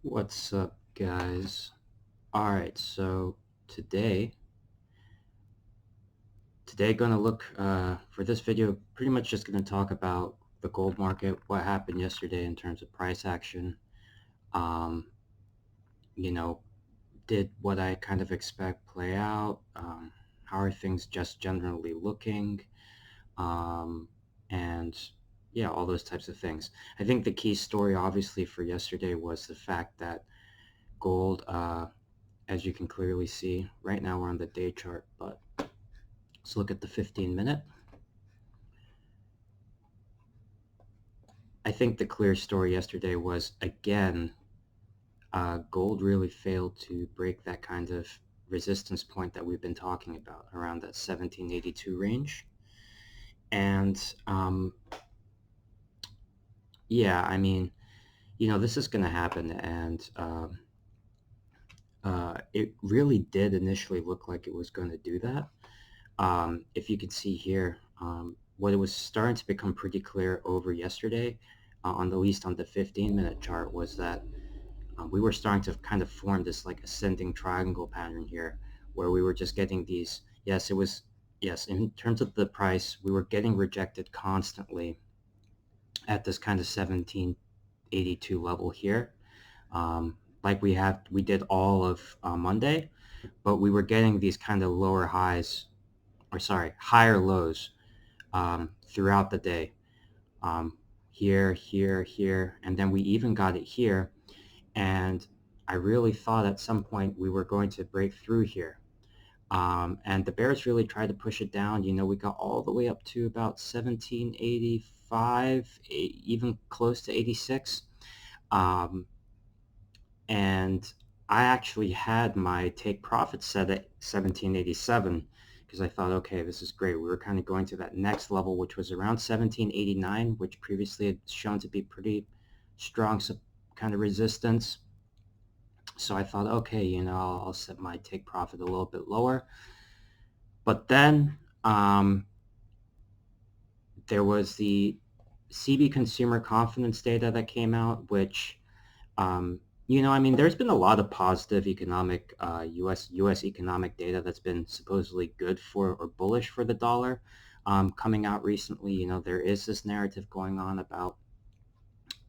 What's up, guys? All right, so today gonna look for this video. Pretty much just gonna talk about the gold market, what happened yesterday in terms of price action. Um, you know, did what I kind of expect play out? How are things just generally looking? Um, and yeah, all those types of things. I think the key story, obviously, for yesterday was the fact that gold. As you can clearly see, right now we're on the day chart, but let's look at the 15-minute. I think the clear story yesterday was, again, gold really failed to break that kind of resistance point that we've been talking about around that 1782 range. And yeah, I mean, this is going to happen. And it really did initially look like it was going to do that. If you can see here, what it was starting to become pretty clear over yesterday, on the least on the 15-minute chart, was that we were starting to kind of form this like ascending triangle pattern here, where we were just getting these. Yes, in terms of the price, we were getting rejected constantly at this kind of 1782 level here, like we did all of Monday, but we were getting these kind of lower highs, or sorry, higher lows throughout the day. Here, here, here, and then we even got it here. And I really thought at some point we were going to break through here. And the bears really tried to push it down. We got all the way up to about 1785, even close to 86. Um, and I actually had my take profit set at 1787 because I thought, okay, this is great. We were kind of going to that next level, which was around 1789, which previously had shown to be pretty strong kind of resistance. So I thought, okay, I'll set my take profit a little bit lower. But then there was the CB consumer confidence data that came out, which I mean, there's been a lot of positive economic U.S. economic data that's been supposedly good for or bullish for the dollar coming out recently. There is this narrative going on about,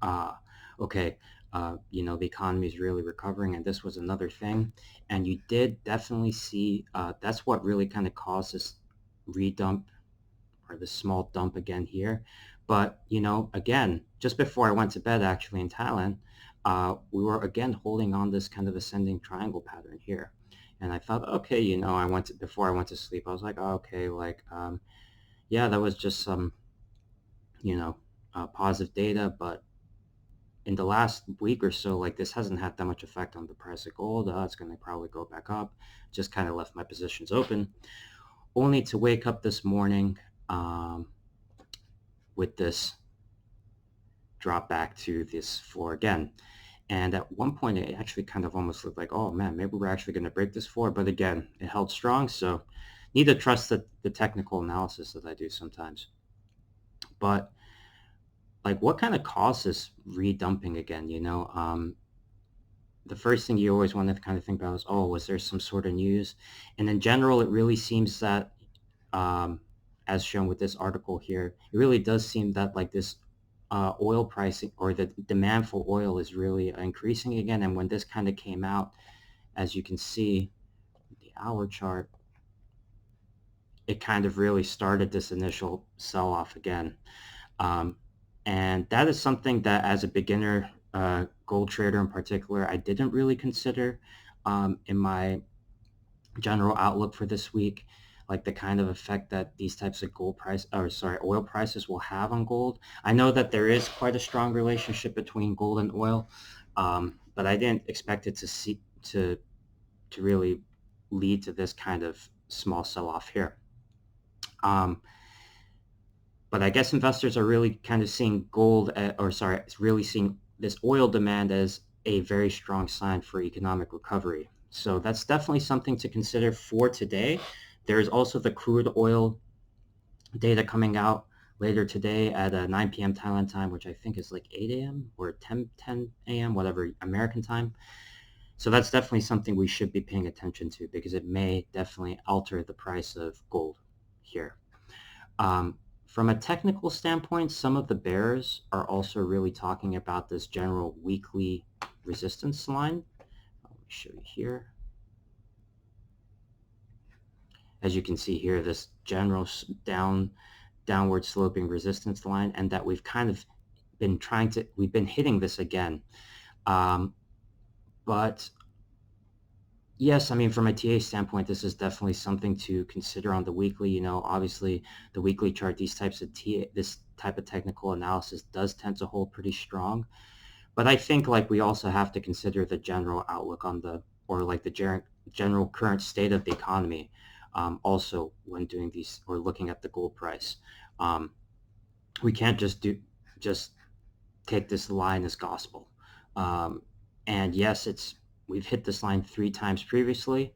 uh, okay, the economy is really recovering, and this was another thing. And you did definitely see that's what really kind of caused this redump or this small dump again here. But, again, just before I went to bed actually in Thailand, we were again holding on this kind of ascending triangle pattern here. And I thought, okay, before I went to sleep, I was like, oh, okay, like, yeah, that was just some, positive data. But in the last week or so, like, this hasn't had that much effect on the price of gold. It's going to probably go back up. Just kind of left my positions open, only to wake up this morning with this drop back to this floor again. And at one point, it actually kind of almost looked like, oh man, maybe we're actually going to break this floor. But again, it held strong. So need to trust the technical analysis that I do sometimes. But like, what kind of caused this redumping again? The first thing you always want to kind of think about is, oh, was there some sort of news? And in general, it really seems that, as shown with this article here, it really does seem that like this oil pricing or the demand for oil is really increasing again. And when this kind of came out, as you can see, the hour chart, it kind of really started this initial sell-off again. And that is something that, as a beginner gold trader in particular, I didn't really consider in my general outlook for this week, like the kind of effect that these types of oil prices will have on gold. I know that there is quite a strong relationship between gold and oil, but I didn't expect it to really lead to this kind of small sell-off here. But I guess investors are really kind of seeing really seeing this oil demand as a very strong sign for economic recovery. So that's definitely something to consider for today. There's also the crude oil data coming out later today at 9 p.m. Thailand time, which I think is like 8 a.m. or 10 a.m., whatever, American time. So that's definitely something we should be paying attention to because it may definitely alter the price of gold here. From a technical standpoint, some of the bears are also really talking about this general weekly resistance line. Let me show you here. As you can see here, this general downward sloping resistance line, and that we've kind of we've been hitting this again. But yes, I mean, from a TA standpoint, this is definitely something to consider on the weekly. Obviously, the weekly chart, this type of technical analysis does tend to hold pretty strong. But I think like we also have to consider the general outlook or like the general current state of the economy, also when doing these or looking at the gold price. Um, we can't just take this line as gospel. Um, and yes, we've hit this line 3 times previously.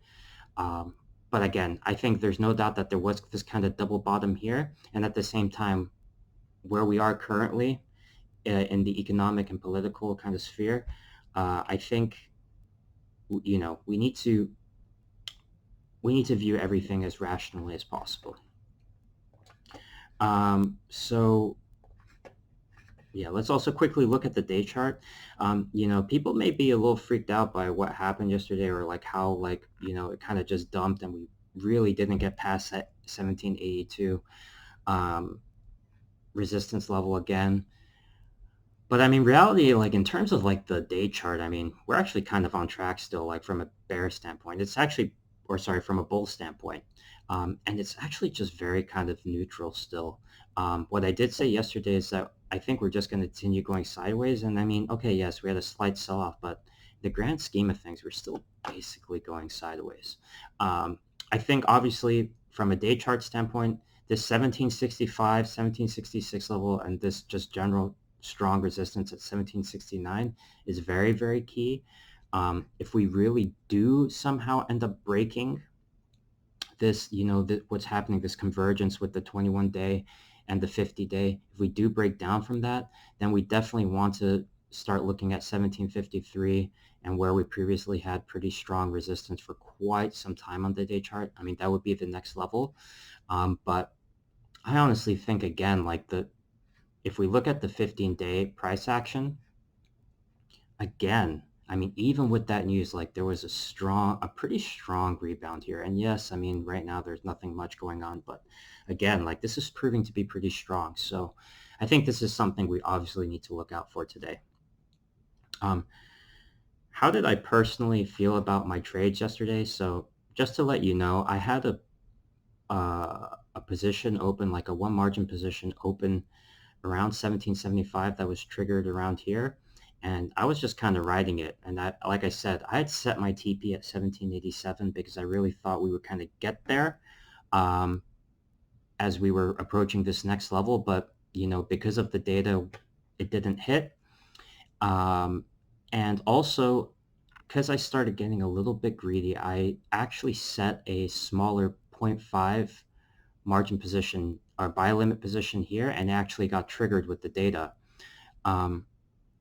Um, but again, I think there's no doubt that there was this kind of double bottom here, and at the same time, where we are currently in the economic and political kind of sphere, I think we need to view everything as rationally as possible. So yeah, let's also quickly look at the day chart. People may be a little freaked out by what happened yesterday, or like how it kind of just dumped and we really didn't get past that 1782 resistance level again. But I mean, reality, like in terms of like the day chart, I mean, we're actually kind of on track still, like from a bear standpoint. It's actually, or sorry, from a bull standpoint. And it's actually just very kind of neutral still. What I did say yesterday is that I think we're just going to continue going sideways. And I mean, okay, yes, we had a slight sell-off, but the grand scheme of things, we're still basically going sideways. I think obviously from a day chart standpoint, this 1765, 1766 level, and this just general strong resistance at 1769 is very, very key. If we really do somehow end up breaking this, what's happening, this convergence with the 21-day and the 50-day, if we do break down from that, then we definitely want to start looking at 1753 and where we previously had pretty strong resistance for quite some time on the day chart. I mean, that would be the next level. But I honestly think, again, if we look at the 15-day price action, again, I mean, even with that news, like there was a pretty strong rebound here. And yes, I mean, right now there's nothing much going on, but again, like this is proving to be pretty strong. So I think this is something we obviously need to look out for today. How did I personally feel about my trades yesterday? So just to let you know, I had a position open, like a one margin position open around 1775 that was triggered around here, and I was just kind of riding it. And like I said, I had set my TP at 1787 because I really thought we would kind of get there as we were approaching this next level. But because of the data, it didn't hit. And also because I started getting a little bit greedy, I actually set a smaller zero point 0.5 margin position or buy limit position here, and it actually got triggered with the data,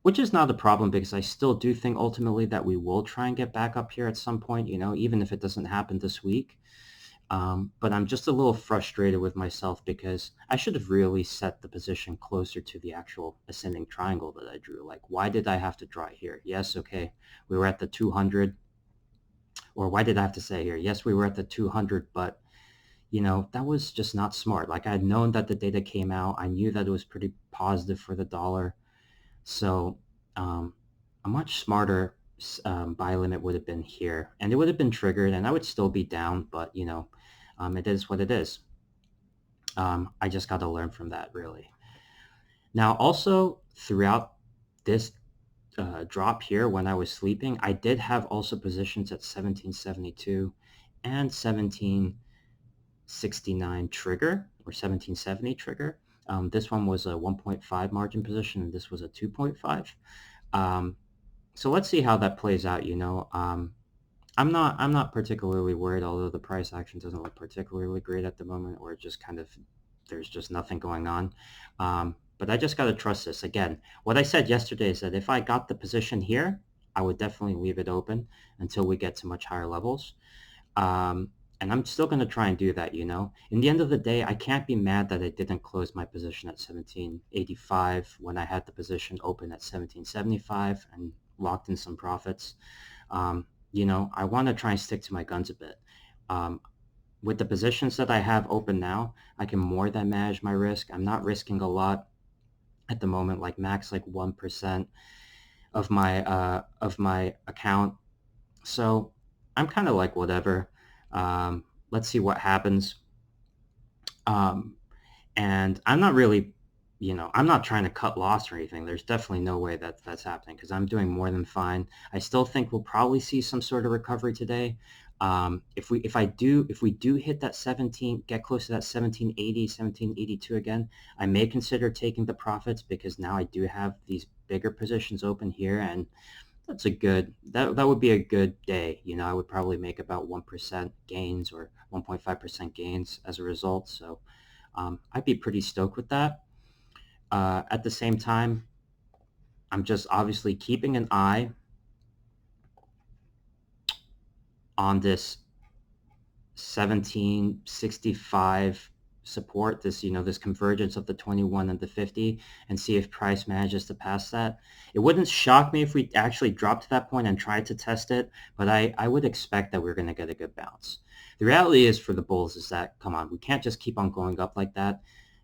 which is not a problem because I still do think ultimately that we will try and get back up here at some point, even if it doesn't happen this week. But I'm just a little frustrated with myself because I should have really set the position closer to the actual ascending triangle that I drew. Like, why did I have to draw it here? Yes, okay, we were at the 200. Or why did I have to say here? Yes, we were at the 200, but that was just not smart. Like I had known that the data came out. I knew that it was pretty positive for the dollar. So a much smarter buy limit would have been here, and it would have been triggered, and I would still be down, but it is what it is. I just got to learn from that, really. Now, also throughout this drop here when I was sleeping, I did have also positions at 1772 and 1769 trigger or 1770 trigger. This one was a 1.5 margin position, and this was a 2.5. So let's see how that plays out. I'm not particularly worried, although the price action doesn't look particularly great at the moment, or just kind of there's just nothing going on. But I just got to trust this. Again, what I said yesterday is that if I got the position here, I would definitely leave it open until we get to much higher levels. Um, and I'm still going to try and do that, you know. In the end of the day, I can't be mad that I didn't close my position at 1785 when I had the position open at 1775 and locked in some profits. You know, I want to try and stick to my guns a bit. Um, with the positions that I have open now, I can more than manage my risk. I'm not risking a lot at the moment, like max like 1% of my account. So I'm kind of like whatever. Let's see what happens. Um, and I'm not really, you know, I'm not trying to cut loss or anything. There's definitely no way that that's happening because I'm doing more than fine. I still think we'll probably see some sort of recovery today. If we do hit that 17, get close to that 1780, 1782 again, I may consider taking the profits because now I do have these bigger positions open here, and that's a good, that would be a good day. You know, I would probably make about 1% gains or 1.5% gains as a result. So I'd be pretty stoked with that. At the same time, I'm just obviously keeping an eye on this 1765 support, this, you know, this convergence of the 21 and the 50, and see if price manages to pass that. It wouldn't shock me if we actually dropped to that point and tried to test it, but I would expect that we're going to get a good bounce. The reality is for the bulls is that, come on, we can't just keep on going up like that.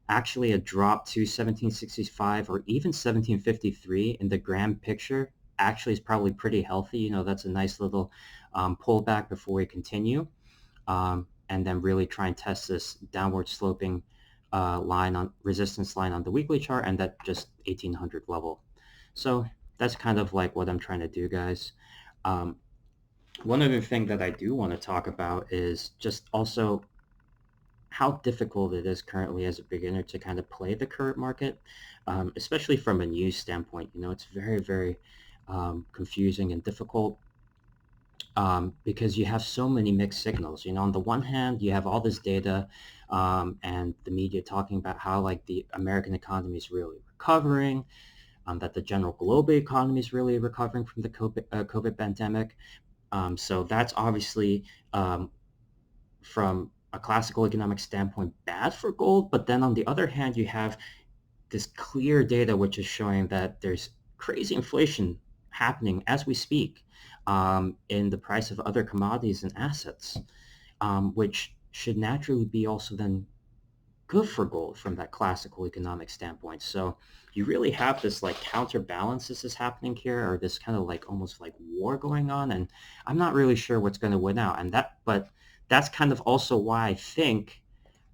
Actually, a drop to 1765 or even 1753 in the grand picture actually is probably pretty healthy. You know, that's a nice little pullback before we continue. And then really try and test this downward sloping line on resistance line on the weekly chart and that just 1800 level. So that's kind of like what I'm trying to do, guys. One other thing that I do want to talk about is just also how difficult it is currently as a beginner to kind of play the current market, especially from a news standpoint. You know, it's very, very confusing and difficult. Because you have so many mixed signals. You know, on the one hand, you have all this data and the media talking about how like the American economy is really recovering, that the general global economy is really recovering from the COVID pandemic. So that's obviously from a classical economic standpoint bad for gold. But then on the other hand, you have this clear data which is showing that there's crazy inflation happening as we speak in the price of other commodities and assets, which should naturally be also then good for gold from that classical economic standpoint. So you really have this like counterbalance this is happening here, or this kind of like almost like war going on, and I'm not really sure what's going to win out. But that's kind of also why I think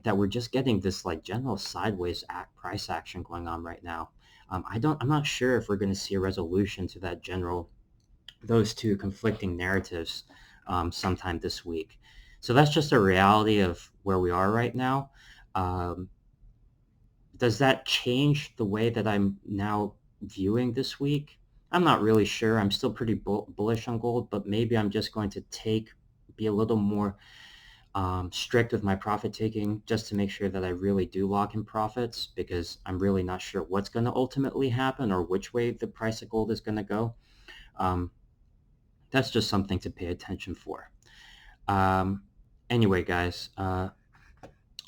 that we're just getting this like general sideways price action going on right now. I'm not sure if we're going to see a resolution to that general, those two conflicting narratives sometime this week. So that's just a reality of where we are right now. Um, does that change the way that I'm now viewing this week? I'm not really sure. I'm still pretty bullish on gold, but maybe I'm just going to be a little more strict with my profit taking just to make sure that I really do lock in profits, because I'm really not sure what's going to ultimately happen or which way the price of gold is going to go. That's just something to pay attention for. Anyway, guys,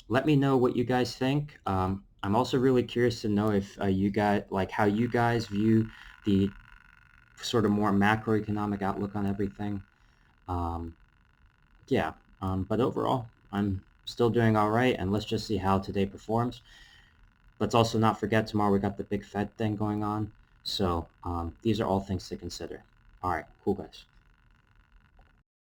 let me know what you guys think. I'm also really curious to know if you guys, like how you guys view the sort of more macroeconomic outlook on everything. Yeah, but overall, I'm still doing all right, and let's just see how today performs. Let's also not forget tomorrow we got the big Fed thing going on. So these are all things to consider. All right, cool guys.